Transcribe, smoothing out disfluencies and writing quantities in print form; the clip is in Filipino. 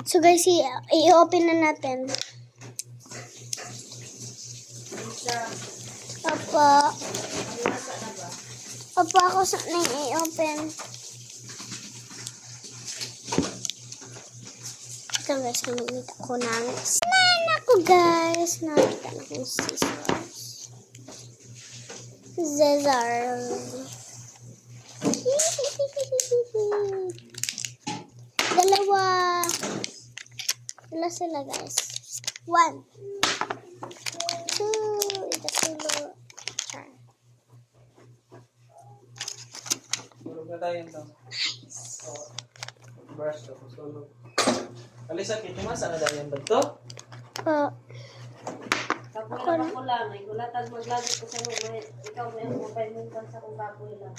So guys, i-open na natin. Opo. Opo, ako sana i-open. Ito guys, namimita ko ng ako guys. Nakita na kong scissors. Zezar. Dalawa. Dala sila guys. 1, 2. Ito sila. Char. Tulog na tayo ito. Brush to. Tulog. Alisa, kito nga sana dahil yung bagto? Kapoy lang. May gulatag maglagay ko sa loob. Ikaw may mobile mo sa kong kapoy lang.